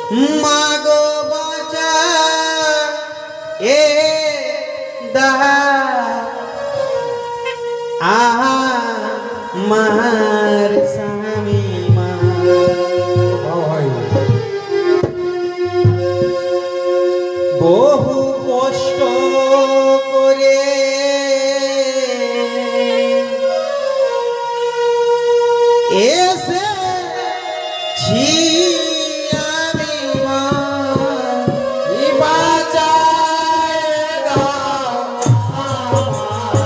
মাগো বাঁচা এ দাহা আমার স্বামী মা বহু কষ্ট করে এসেছি আমি মা বাঁচায় দাও আমার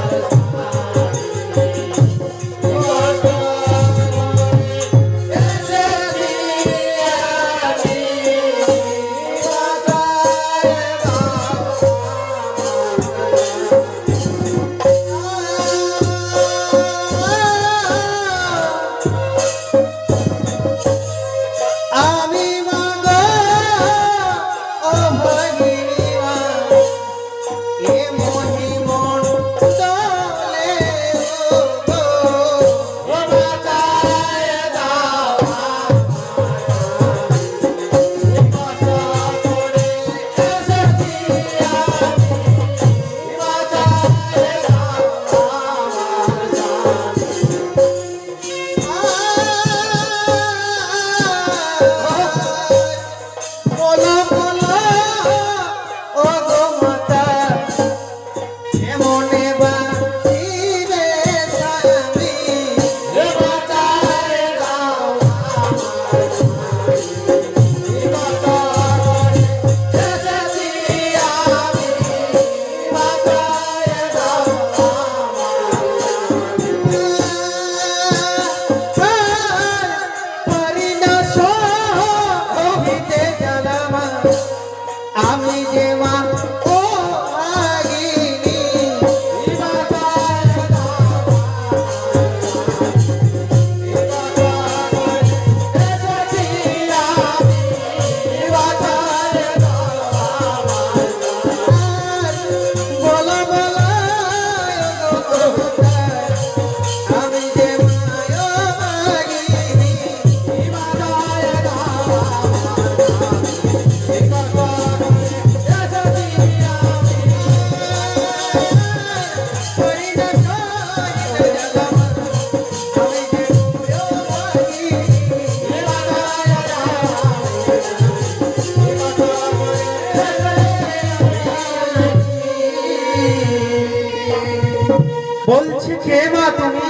বলছি কে মা তুমি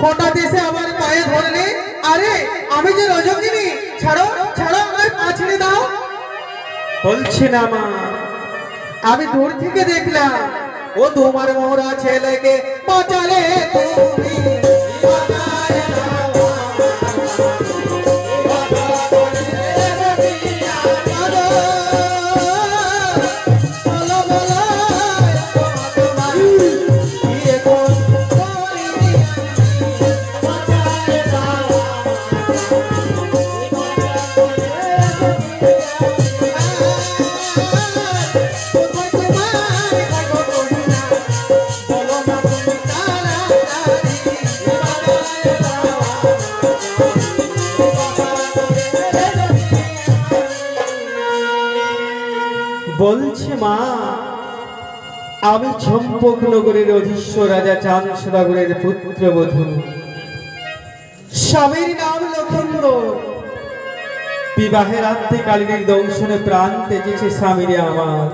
হঠাৎ এসে আমার পায়ে ধরলে আরে আমি যে রজকিনী ছাড়ো ছাড়ো আমার পা ছেড়ে দাও বলছি না মা আমি দূর থেকে দেখলাম ও তোমার মোরা ছেলেকে বাঁচালে তুমি বলছি মা আমি চম্পকনগরের অধীশ্বর রাজা চাঁদসদাগরের পুত্রবধূ স্বামীর নাম লক্ষেন্দ্র বিবাহের রাত্রিকালীন দংশনে প্রাণ তেজেছে স্বামীরে আমার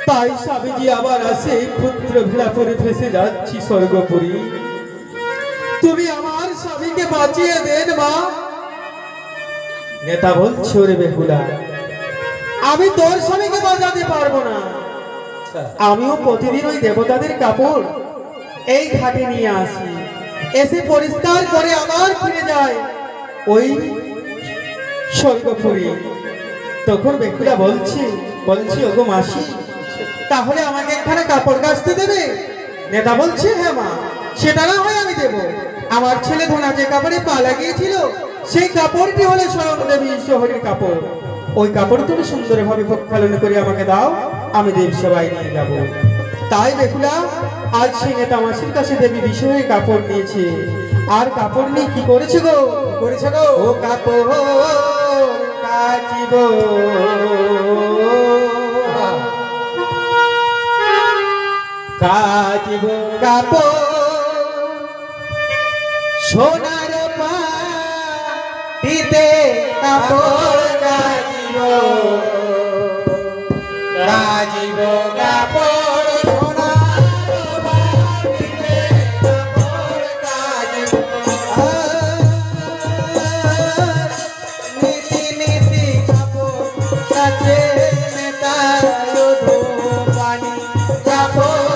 তাই স্বামীজি আবার আসে ক্ষুদ্র ভেলা করে ভেসে যাচ্ছি স্বর্গপুরী তুমি আমার স্বামীকে বাঁচিয়ে দেন মা নেতা বলছে ওরে বেহুলা আমি তোর স্বামীকে বাঁচাতে পারবো না আমিও প্রতিদিন ওই দেবতাদের কাপড় এই ঘাটে নিয়ে আসি এসে পরিষ্কার করে আবার ফিরে যায় ওই স্বর্গপুরী তখন বেকুলা বলছি ওগো মাসি তাহলে আমাকে একখানা কাপড় কাচতে দেবে নেতা বলছে হ্যাঁ মা সেটা না হয় আমি দেব আমার ছেলে ধোনা যে কাপড়ে পা লাগিয়েছিল সেই কাপড়টি হলো স্বয়ং দেবী শহরের কাপড় ওই কাপড় তুমি সুন্দরভাবে প্রক্ষালন করে আমাকে দাও আমি দেব সেবায় নিয়ে যাব তাই বেকুলা আজ সেই নেতা মাসির কাছে দেবী বিষয়ে কাপড় নিয়েছে আর কাপড় নিয়ে কি করেছে গো ও কাপড় কাচিব কাচিব কাপড় সোনার পাটিতে কাপড় কাচিব কাচিব কাপড় সোনার পাটিতে কাপড় কাচিব নীতি নীতি কাপড় কাচে নেতা পানি কাপড়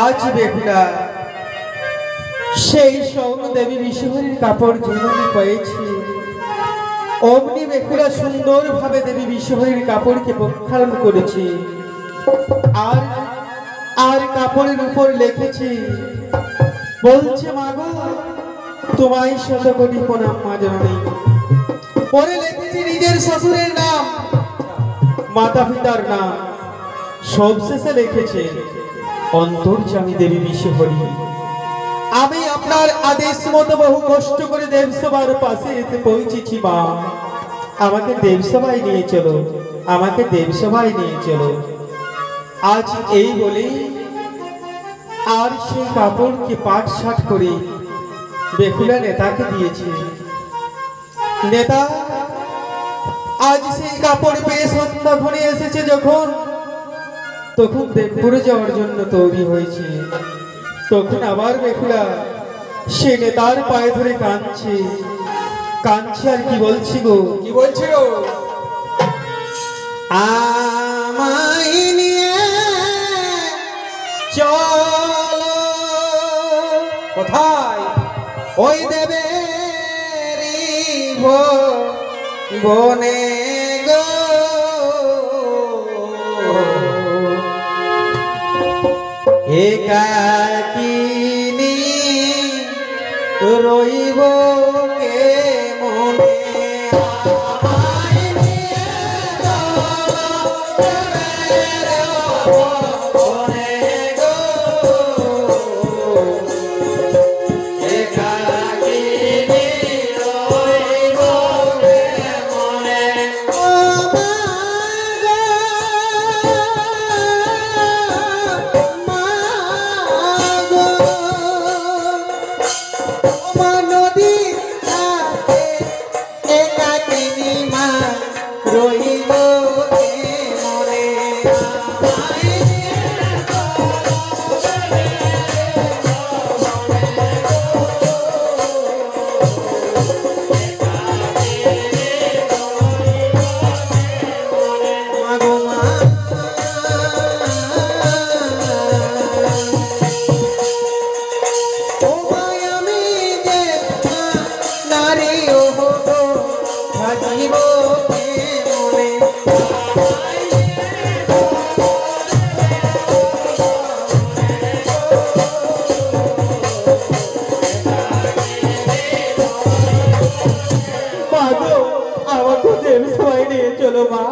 আজ বেহুলা সেই স্বর্ণ দেবী বিশ্বহরীর কাপড় যেমনি পেয়েছি অমনি বেহুলা সুন্দরভাবে দেবী বিশ্বহরীর কাপড়কে প্রক্ষালন করেছি আর আর কাপড়ের উপর লিখেছি বলছে মাগো তোমায় শতকোটি প্রণাম মা জননী পরে লিখেছি নিজের শ্বশুরের নাম মাতা পিতার নাম সবশেষে লিখেছে অন্তর্যামী দেবী বিশ্বহরী আমি আপনার আদেশ মতো বহু কষ্ট করে দেবসভার পাশে এসে পৌঁছেছি মা আমাকে দেবসভায় নিয়ে চলো আমাকে দেবসভায় নিয়ে চলো আজ এই বলে আর সেই কাপড়কে পাট শাট করে বেহুলা নেতাকে দিয়েছে নেতা আজ সেই কাপড় পেয়ে সন্ধ্যা ঘরে এসেছে যখন তখন দেবপুরে যাওয়ার জন্য তৈরি হয়েছে তখন আবার বেহুলা সে নেতার পায়ে ধরে কাঁদছে কাঁদছে আর কি বলছি গো কি বলছি গো আমায় নিয়ে চলো কোথায় ওই দেবে বনে গো একাকিনী রইব কে মনে আমায় নিয়ে বনে গো একাকিনী রইব কে মনে রইব কে মনে চলো মা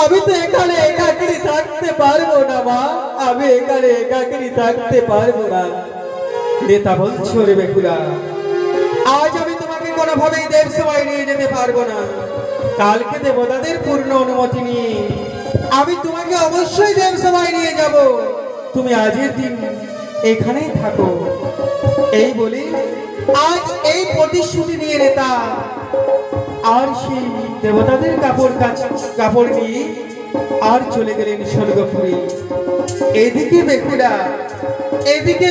আমি তো এখানে একাকিনী থাকতে পারবো না মা আমি এখানে একাকিনী থাকতে পারবো না নেতা বলছো রে বেকুলা আজ আমি তোমাকে কোনোভাবেই দেবসভায় নিয়ে যেতে পারবো না কালকে দেবতাদের পূর্ণ অনুমতি নিয়ে আমি তোমাকে অবশ্যই দেবসভায় নিয়ে যাব তুমি আজের দিন এখানেই থাকো এই বলে আজ এই প্রতিশ্রুতি নিয়ে নেতা আর সেই দেবতাদের কাপড় নিয়ে আর চলে গেলেন স্বর্গপুরে। এদিকে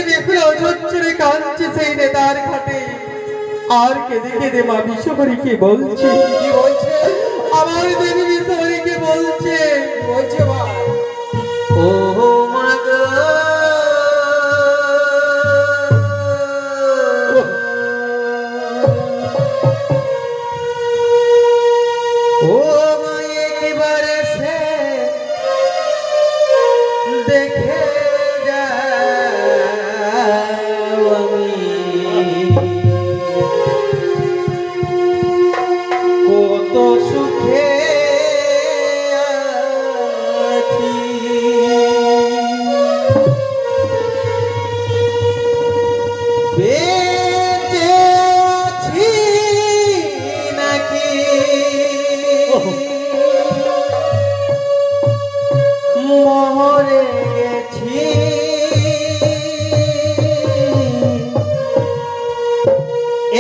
বেকুলা অজস্রে কাঁদছে সেই নেতার ঘাটে। আর কেঁদে কেঁদে মা বিশ্বহরীকে বলছে, কি বলছে? আমার দেবী বিশ্বহরীকে বলছে, বলছে মা, ও মা গো, ও মা একবার সে দেখে যাও আমি কত সুখে আছি। বেঁচে আছি নাকি মরে গেছি,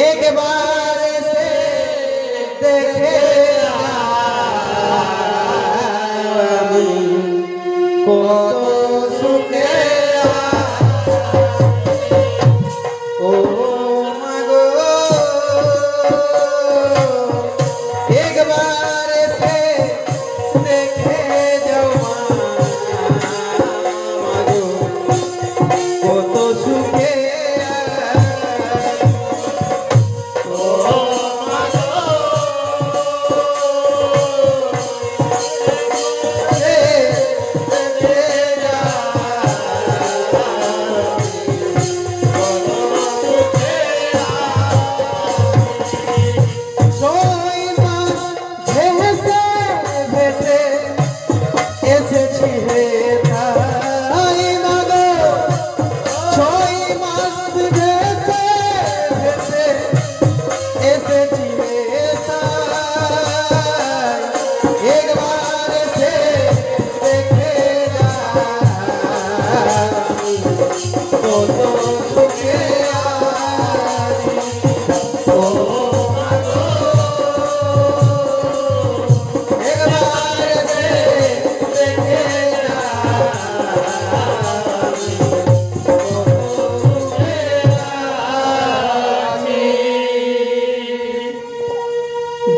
একবার সে দেখে আমি কত সুখে ও মা গো, একবার সে দেখে যাও মা গো, কত সুখে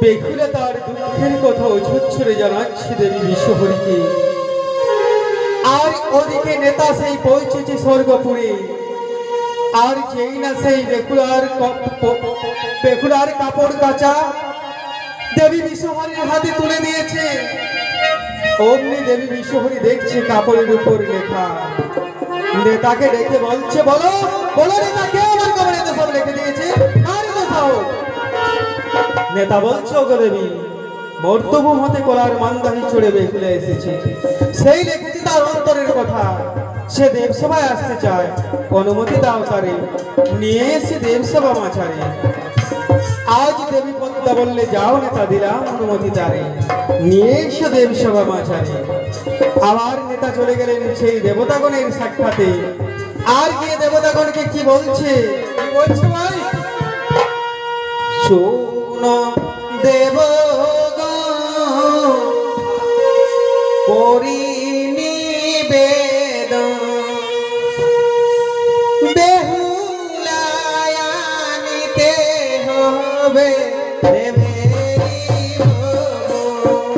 বেকুলা তার দুঃখের কথা অঝচ্ছরে জানাচ্ছে দেবী বিশ্বহরীকে। আর ওদিকে নেতা সেই পৌঁছেছে স্বর্গপুরে। আর যেই না সেই বেকুলার কাপড় কাচা দেবী বিশ্বহরীর হাতে তুলে দিয়েছে। অমনি দেবী বিশ্বহরী দেখছে কাপড়ের উপর লেখা। নেতাকে ডেকে বলছে, বলো বলো নেতা, কে আমার কাপড়ে এত সব লিখে দিয়েছে? আর এত সাহস? নেতা বলছে, ওগো দেবী, মর্তভূম হতে কলার মান্দাহি চড়ে বেকুলে এসেছে। সেই লিখেছে তার অন্তরের কথা। সে দেবসভায় আসতে চায়, অনুমতি দাও তারে, নিয়ে এসে দেবসভা মাঝারে। আজ দেবী পদ্মা বললে, যাও নেতা, দিলাম অনুমতি তারে, নিয়ে এসে দেবসভা মাঝারে। আবার নেতা চলে গেলেন সেই দেবতাগণের সাক্ষাতে। আর গিয়ে দেবতাগণকে কি বলছে, কি বলছে ভাই? শোনো দেবগণ, করি নিবেদন, বেহুলায় আনিতে হবে দেবেরি ভবন।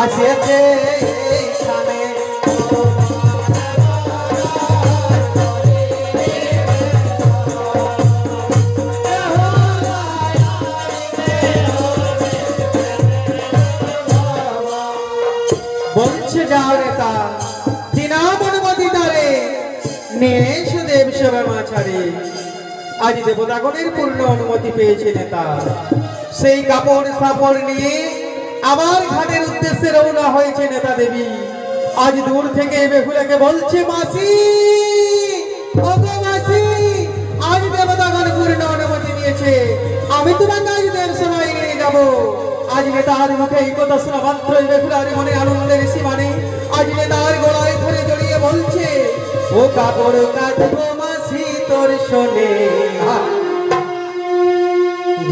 আসেছে এইখানে বলছে, যাও নেতা, দিনাম অনুমতি তারে, নিয়ে এসো দেবসভা মাঝারে। আজ দেবতাগণের পূর্ণ অনুমতি পেয়েছে নেতা। সেই কাপড় সাপড় নিয়ে আবার ঘাটের উদ্দেশ্যে রওনা হয়েছে নেতা দেবী। আজ দূর থেকে বেহুলাকে বলছে, মাসি ওগো মাসি, আজ দেবতাগণ পূর্ণ অনুমতি দিয়েছে, আমি তোমাকে আজ দেব সময় নিয়ে যাব। আজ নেতার মুখে এই কথা শোনা মাত্রই বেহুলার মনে আনন্দের সীমা নেই। আজ নেতার গলায় ধরে জড়িয়ে বলছে, ও কাপড় কাটবো মাসি তোর শোনে,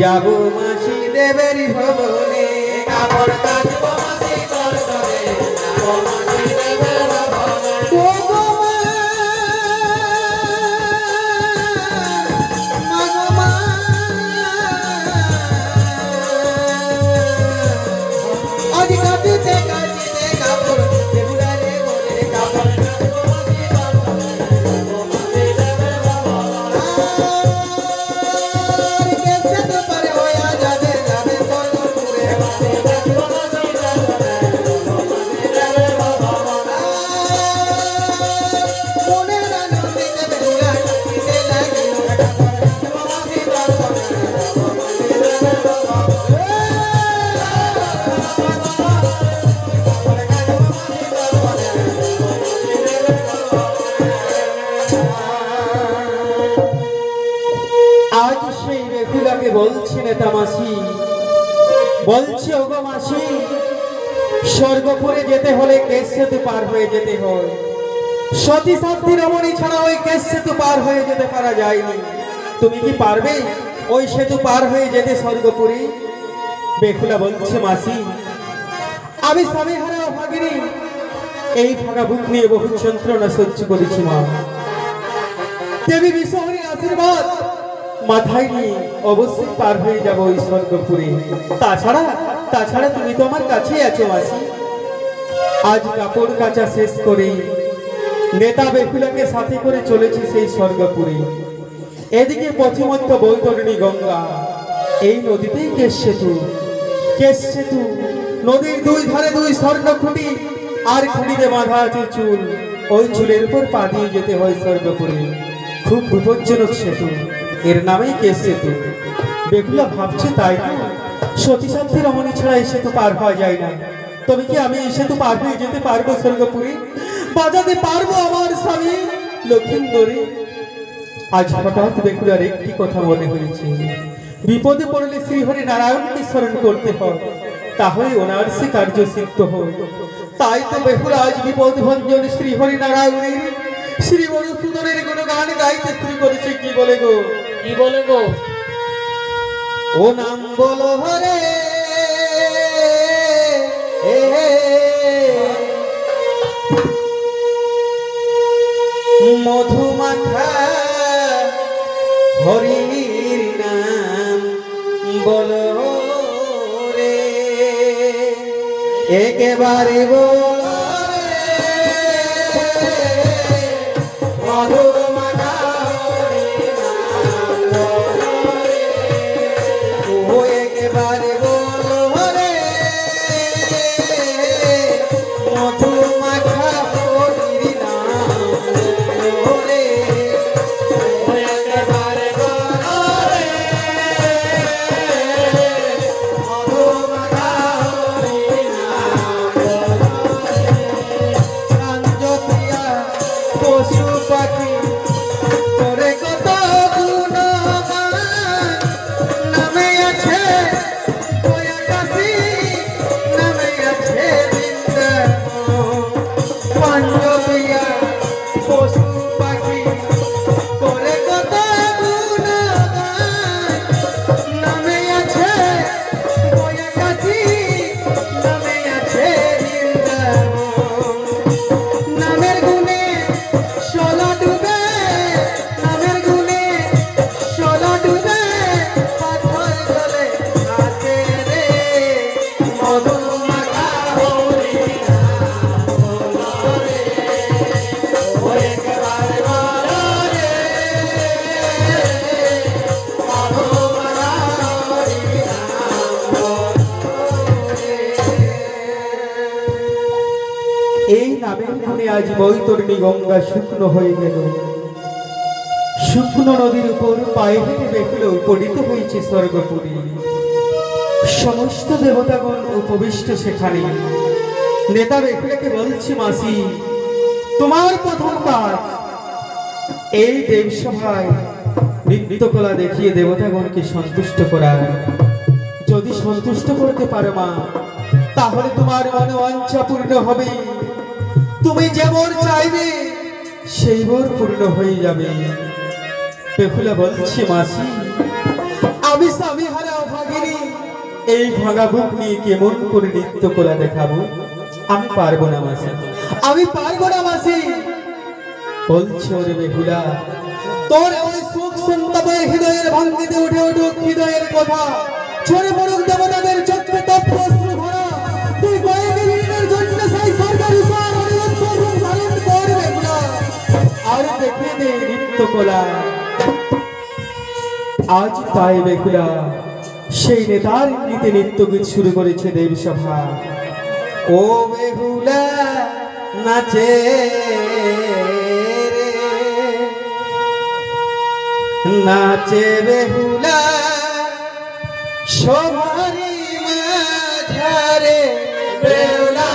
যাব মাসি দেবের ভবনে। কাপড় কাটবো মাসি তোর শোনে, যাব মাসি দেবের ভবনে। ও গো মা, মা গো মা, আজ কাটিতে কাটিতে কাপড় বেহুলারে বলে, কাপড় কাটবো মাসি তোর শোনে, যাব মাসি দেবের ভবনে। আর কেসে তো পারে হইয়া যাবে, যাবে স্বর্গপুরে, মাসি কাটবো মাসি তোর শোনে, যাব মাসি দেবের ভবনে। মনের আনন্দিতে বেহুলা কাটিতে লাগিল, কাপড় কাটবো মাসি তোর শোনে, যাব মাসি দেবের ভবনে। আজ সেই বেহুলাকে বলছে নেতা মাসি, বলছে ওগো মাসি, স্বর্গপুরে যেতে হলে কেশ সেতু পার হয়ে যেতে হয়। সতী সাধ্যী রমণী ছাড়া ওই কেশ সেতু পার হয়ে যেতে পারা যায়নি। তুমি কি পারবে ওই সেতু পার হয়ে যেতে স্বর্গপুরে? বেহুলা বলছে, মাসি আমি স্বামী হারা ভাগিনী, এই ফাঁকা বুক নিয়ে বহু যন্ত্রণা সহ্য করেছি মা। দেবী বিশ্বহরীর আশীর্বাদ মাথায় নিয়ে অবশ্যই পার হয়ে যাব ওই স্বর্গপুরে। তাছাড়া তুমি তো আমার কাছেই আছো মাসি। আজ কাপড় কাচা শেষ করে নেতা বেহুলাকে সাথে করে চলেছে সেই স্বর্গপুরে। এদিকে পথিমধ্য বৈতরণী গঙ্গা, এই নদীতেই কেশ সেতু। কেশ সেতু নদীর দুই ধারে দুই স্বর্ণ খুঁটি, আর খুঁটিতে বাঁধা আছে চুল। ওই চুলের উপর পা দিয়ে যেতে হয় স্বর্গপুরে। খুব বিপজ্জনক সেতু, এর নামেই কেশ সেতু। বেহুলা ভাবছে, তাই তো সতী সাধ্যী রমণী ছাড়া এই সেতু পার হওয়া যায় না। তবে কি আমি এই সেতু পার হয়ে যেতে পারবো স্বর্গপুরে? বাজাতে পারবো আমার স্বামী লক্ষিন্দরী? আজ হঠাৎ বেহুলার একটি কথা মনে হয়েছে, বিপদে পড়লে শ্রীহরি নারায়ণকে স্মরণ করতে হয়, তাহলে ওনার সে কার্য সিদ্ধ হয়। তাই তো বেহুলা আজ বিপদ ভঞ্জন শ্রীহরি নারায়ণের শ্রী মধুসূদনের গুণগান গাইতে শুরু করেছে। কি বলে গো, কি বলে গো? ও নাম বলো হরে মধুমাখা হরির নাম বলো রে, একেবারে বলো রে, মধুমাখা হরির নাম বলো রে, ও একেবারে বলো রে, মধুমাখা হরির নাম বলো রে, ও একেবারে বলো রে, মধুমাখা হরির নাম বলো রে। কাঞ্জতিয়া পশু পাখি করে কত গুণগান, নামে আছে দয়াকাশী, নামে আছে বৃন্দাবন। কাঞ্জতিয়া পশু পাখি করে কত গুণগান, নামে আছে দয়াকাশী, নামে আছে বৃন্দাবন। নামের গুণে ষোলো ডুবে, নামের গুণে ষোলো ডুবে, পাথর জলে ভাসে রে, মধুমাখা হরির নাম বলো রে, ও একেবারে বলো রে, মধুমাখা হরির নাম বলো রে। এই নামের গুণে আজ বৈতরণী গঙ্গা শুকনো হয়ে গেল। শুকনো নদীর উপর পায়ে হেঁটে বেহুলা উপনীত হয়েছে স্বর্গপুরী। সমস্ত দেবতাগণ উপবিষ্ট সেখানে। নেতা বেকুলাকে বলছি, মাসি তোমার প্রথম কাজ এই দেবসভায় নৃত্যকলা দেখিয়ে দেবতাগণকে সন্তুষ্ট করা। যদি সন্তুষ্ট করতে পারো মা, তাহলে তোমার মনোবাঞ্ছা পূর্ণ হবে। তুমি যেমন চাইবে সেই বর পূর্ণ হয়ে যাবে। বেহুলা বলছি, মাসি আমি স্বামী হারা ভাগিনী এই ভাঙা বুক নিয়ে কেমন করে নৃত্য করা দেখাবো? আমি পারবো না মাসি, আমি পারবো না মাসি। বলছি, ওরে বেহুলা, তোর ওই সুখ সন্তাপের হৃদয়ের ভাঙ্গিতে উঠে উঠুক হৃদয়ের কথা, ঝরে পড়ুক দেবতাদের চক্ষে তপ্ত অশ্রু ভরা। তুই কয়েকের জন্য সেই সরকারি রূপ ধারণ কর বেহুলা, আর দেখিয়ে দে নৃত্যকলা। আজ পাই বেহুলা সেই নেতার ইঙ্গিতে নৃত্যগীত শুরু করেছে দেবসভা। ও বেহুলা নাচে নাচে বেহুলা সভারি মাঝারে, বেহুলা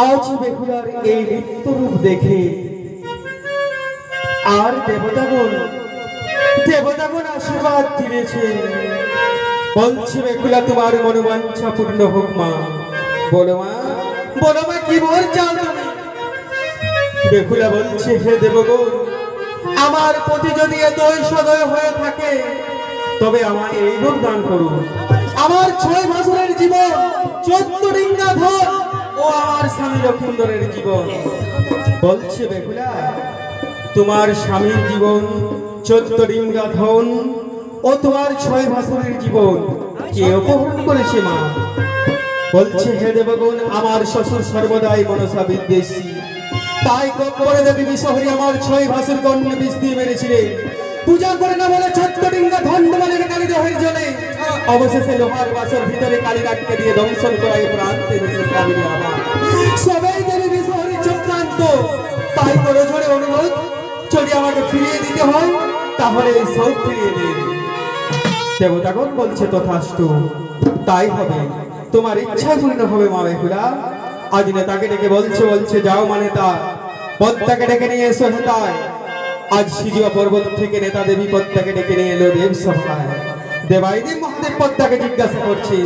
আজ বেহুলার এই নৃত্যরূপ দেখে আর দেবতাগণ আশীর্বাদ দিয়েছে। বলছি, বেহুলা তোমার মনোবাঞ্ছা পূর্ণ হোক মা। বলো মা, বলো মা, কি বল চাও তুমি? বেহুলা বলছে, হে দেবগণ, আমার প্রতি যদি এতই সদয় হয়ে থাকে তবে আমার এই রূপ দান করুন। আমার 6 বছরের জীবন, 14 ডিঙ্গা ধন ও আমার স্বামী লক্ষিন্দরের জীবন। বলছে বেহুলা, তোমার স্বামীর জীবন, 14 ডিঙ্গা ধন ও তোমার 6 বছরের জীবন কে অপহরণ করেছে মা? বলছে, হে দেবগণ, আমার শ্বশুর সর্বদাই মনসা বিদ্বেষী, তাই কপরে দেবী বিশহরী আমার 6 ভাসুর কন্য বিষ দিয়ে মেরেছিলেন। পূজা করে না বলে 14 ডিঙ্গা ধন্ডমানের কালী দহের জলে অবশেষে লোহার বাসর ভিতরে কালী রাখতে দিয়ে দংশন করায় প্রান্তে আমার সবাই দেবী বিশহরী চক্রান্ত। তাই করে ঝরে অনুরোধ, যদি আমাকে ফিরিয়ে দিতে হয় তাহলে এই সব ফিরিয়ে দিন। দেবতাগণ বলছে, তথাস্তু, তাই হবে, তোমার ইচ্ছা পূর্ণ হবে মা বেহুলা। আজ নেতাকে ডেকে বলছে যাও মানে তা পদ্মাকে ডেকে নিয়ে এসো হেতায়। আজ সিজুয়া পর্বত থেকে নেতা দেবী পদ্মাকে ডেকে নিয়ে এলো দেবসভায়। দেবাইদেব মহাদেব পদ্মাকে জিজ্ঞাসা করছে,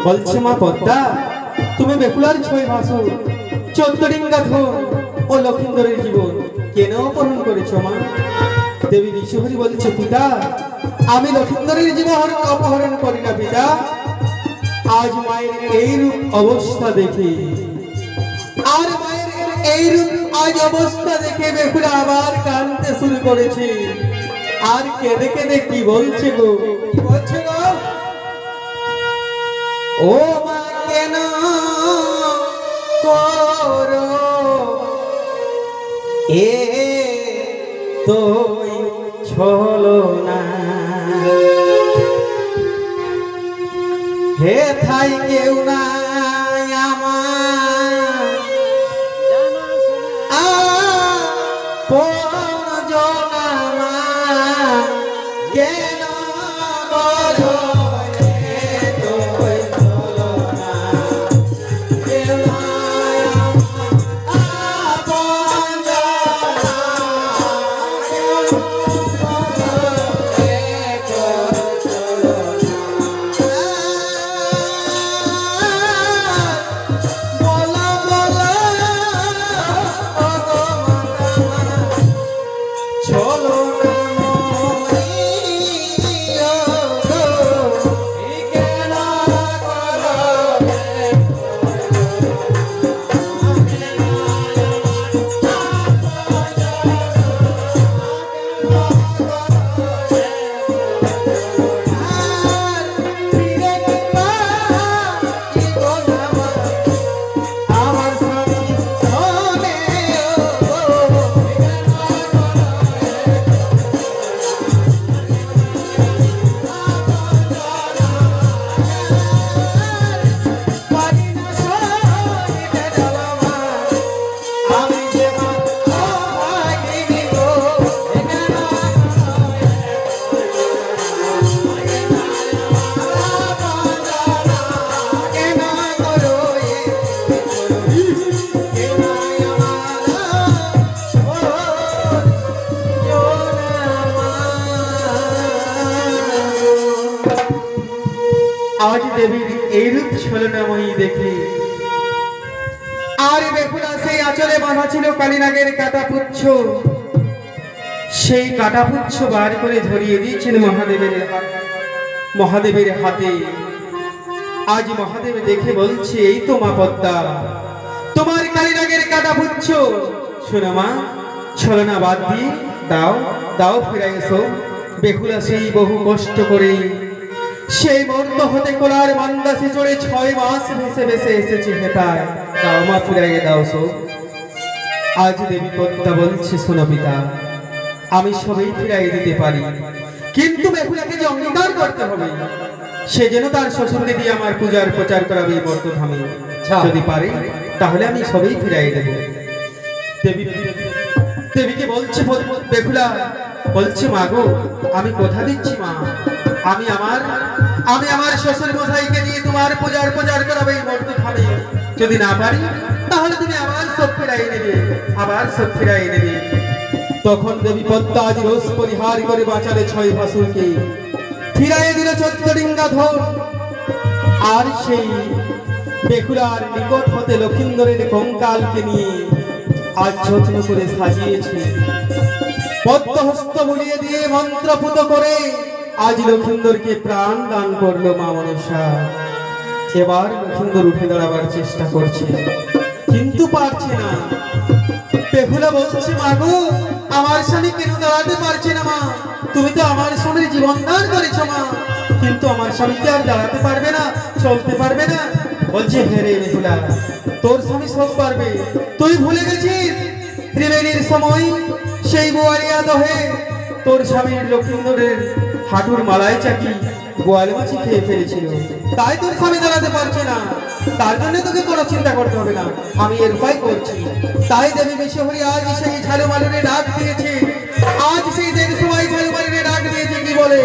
বলছে, মা পদ্মা, তুমি বেহুলার 6 ভাসুর, 14 ডিঙ্গা ধন ও লক্ষিন্দরের জীবন কেন অপহরণ করেছ মা? দেবী বিশ্বহরী বলছে, পিতা, আমি লক্ষিন্দরের জীবন অপহরণ করি না পিতা। আজ মায়ের এই রূপ অবস্থা দেখে, আর মায়ের এই রূপ আজ অবস্থা দেখে বেহুলা আবার কাঁদতে শুরু করেছে। আর কেঁদে কেঁদে কি বলছে গো, কি বলছে গো? ও মা, কেন করো এ তোই ছলনা? হে থাই কেউ নাই রূপ ছলনাময়ী দেখে আর বেহুলা সেই আঁচলে বাঁধা ছিল কালীনাগের কাটাপুচ্ছ, সেই কাটাপুচ্ছ বার করে ধরিয়ে দিয়েছেন মহাদেবের হাতে। আজ মহাদেব দেখে বলছে, এই তো মা পদ্মা, তোমার কালীনাগের কাটাপুচ্ছ। শোনো মা, ছলনা বাদ দিয়ে দাও, দাও ফিরে এসো। বেহুলা সেই বহু কষ্ট করে সেই মর্ত হতে কোলার মান্দাসে চড়ে 6 মাস ভেসে ভেসে এসেছে হেতায়। দাও মা, ফিরাইয়ে দাও সো। আজ দেবী পদ্মা বলছে, শোনো পিতা, আমি সবই ফিরাইয়ে দিতে পারি, কিন্তু বেহুলাকে যে অঙ্গীকার করতে হবে সে যেন তার শ্বশুরকে দিয়ে আমার পূজার প্রচার করাবে এই বর্তধামে। যদি পারে তাহলে আমি সবই ফিরাইয়ে দেব। দেবীকে বলছে বেহুলা, বলছে মা গো, আমি কথা দিচ্ছি মা, আমি আমার শ্বশুর মশাইকে দিয়ে তোমার পূজার প্রচার করাবে এই বর্তধামে। যদি না পারি তাহলে তুমি আবার সব ফিরাইয়ে নেবে, আবার সব ফিরাইয়ে নেবে। তখন দেবী পদ্মা আজ রোষ পরিহার করে বাঁচালে 6 ভাসুরকে, ফিরাইয়ে দিল 14 ডিঙ্গা ধন। আর সেই বেহুলার নিকট হতে লক্ষিন্দরের কঙ্কালকে নিয়ে আজ যত্ন করে সাজিয়েছে, পদ্মহস্ত বুলিয়ে দিয়ে মন্ত্রপুত করে আজ লক্ষিন্দরকে প্রাণ দান করলো মা মনসা। এবার লক্ষিন্দর উঠে দাঁড়াবার চেষ্টা করছে, কিন্তু পারছে না। বেহুলা বলছে, মা গো, আমার স্বামী কেন দাঁড়াতে পারছে না মা? তুমি তো আমার স্বামীর জীবন দান করেছো মা, কিন্তু আমার স্বামীকে আর দাঁড়াতে পারবে না, চলতে পারবে না। বলছে, হে রে বেহুলা, তোর স্বামী সব পারবে, তুই ভুলে গেছিস ত্রিবেণীর সময় সেই বোয়ালিয়া দহে তোর স্বামীর লক্ষিন্দরের হাঁটুর মালায় চাকি গোয়াল মাছি খেয়ে ফেলেছিল, তাই তোর স্বামী দাঁড়াতে পারছে না। তার জন্য তোকে কোনো চিন্তা করতে হবে না, আমি এর উপায় করছি। তাই দেবী বিশ্বহরি আজ সেই ঝালুমালুরে ডাক দিয়েছে, আজ সেই দেবী সবাই ঝালুমালুরে ডাক দিয়েছে। কি বলে,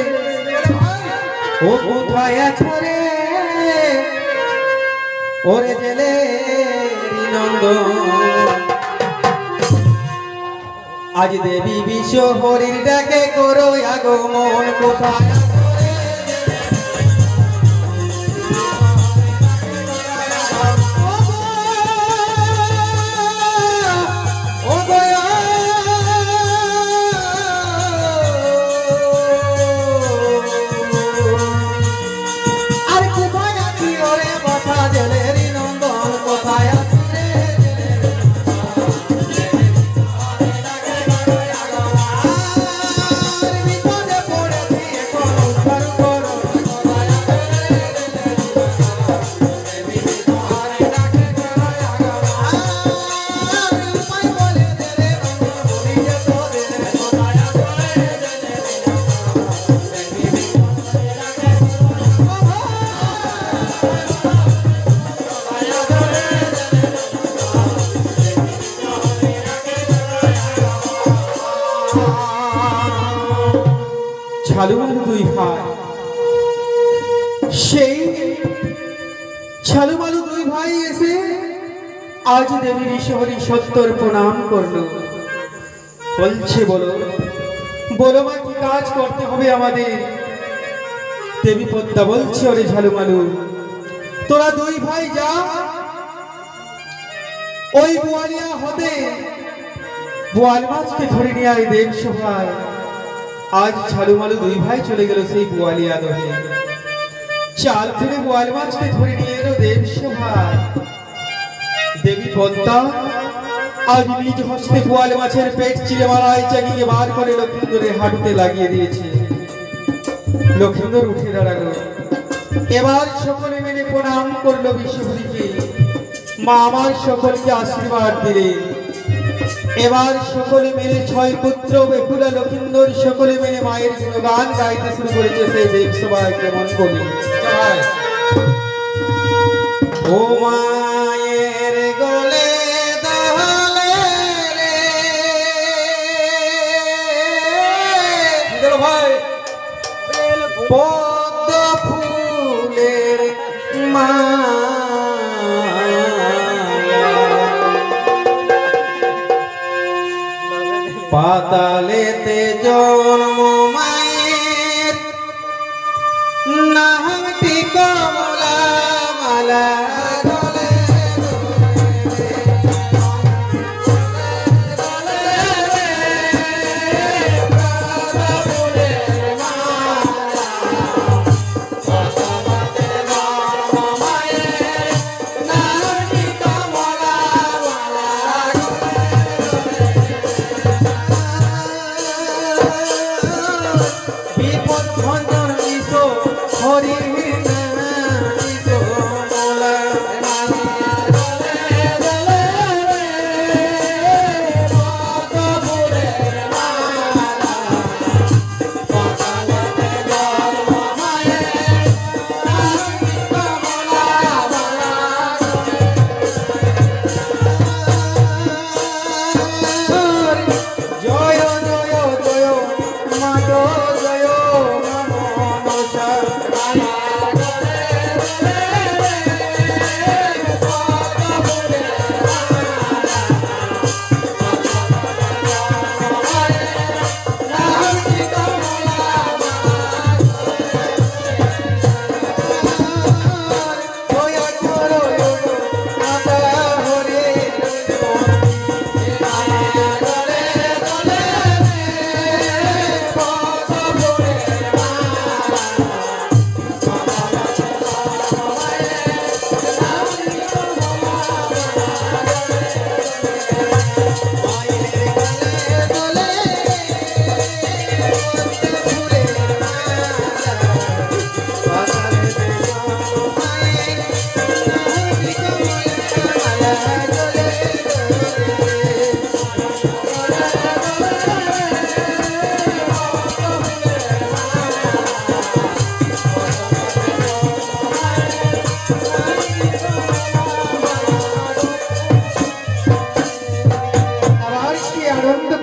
ও কোথায় আছো রে ওরে জেলে নন্দন, আজ দেবী বিশ্বহরির ডাকে করো আগমন। কোথায় ঝালুমালু 2 ভাই, সেই ঝালুমালু 2 ভাই এসে আজ দেবী বিশ্বহরি 70 প্রণাম করলো। বলছে, বলো বলো মা, কি কাজ করতে হবে আমাদের? দেবী পদ্মা বলছে, ওরে ঝালুমালু, তোরা 2 ভাই যা ওই বোয়ালিয়া হতে বোয়াল মাছকে ধরে নিয়ে আয় দেব সভায়। আজ ঝালুমালু 2 ভাই চলে গেল সেই বোয়ালিয়া দহে, চাল থেকে বোয়াল মাছকে ধরে নিয়ে এলো দেব সভায়। দেবী পদ্মা আজ নিজ হস্তে বোয়াল মাছের পেট চিরে মারায় চাকিকে বার করে লক্ষিন্দরের হাঁটুতে লাগিয়ে দিয়েছে। লক্ষিন্দর উঠে দাঁড়ালো, এবার সকলে মিলে প্রণাম করলো বিশ্বহরিকে। মা আমার সকলকে আশীর্বাদ দিলেন। এবার সকলে মিলে 6 পুত্র বেহুলা লক্ষিন্দর সকলে মিলে মায়ের গুণগান গাইতে শুরু করেছে। সেই দেব সভায় কেমন বলি, ও মায়ের গলে দহলে রে ভাই পদ্ম ফুলের মা, পাতালেতে জন্ম মায়ের নামটি কমলা মা,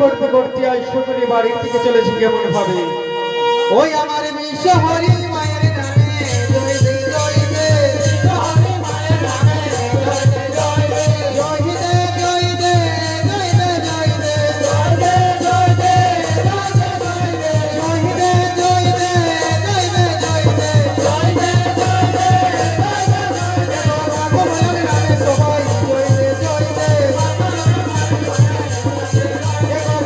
করতে করতে আজ সকলে বাড়ির থেকে চলেছে কেমন ভাবে। ওই আমার মিশো হরি মায়ের নামে জয় দে জয় দে, হরি মায়ের নামে জয় দে জয় দে, জয় দে জয় দে, জয় দে জয় দে, জয় দে জয় দে, জয় দে জয় দে, জয় দে জয় দে, জয় দে জয় দে, জয় দে জয় দে, জয় দে জয় দে, বাবা মায়ের নামে সবাই জয় দে জয় দে, মাতা কুমারী নামে জয় দে জয় দে,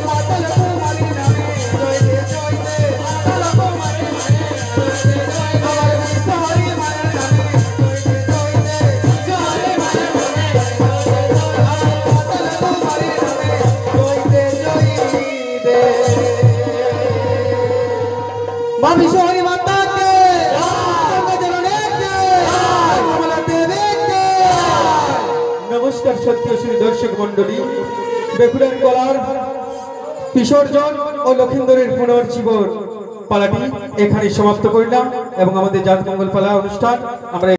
মাতা কুমারী নামে জয় দে জয় দে, আমার বিশ্বহরি মায়ের নামে জয় দে জয় দে, বিশ্বহরি মায়ের নামে জয় দে জয় দে, মাতা কুমারী নামে জয় দে জয় দে। মা বিশ্বহরি মাতা কে গঙ্গাজননী কে কমলা দেবী কে। নমস্কার সত্যি শ্রী দর্শক মণ্ডলী, বেকুড়ার কলার বিসর্জন ও লক্ষিন্দরের পুনর্জীবন পালাটি এখানে সমাপ্ত করলাম এবং আমাদের জাত মঙ্গল পালা অনুষ্ঠান আমরা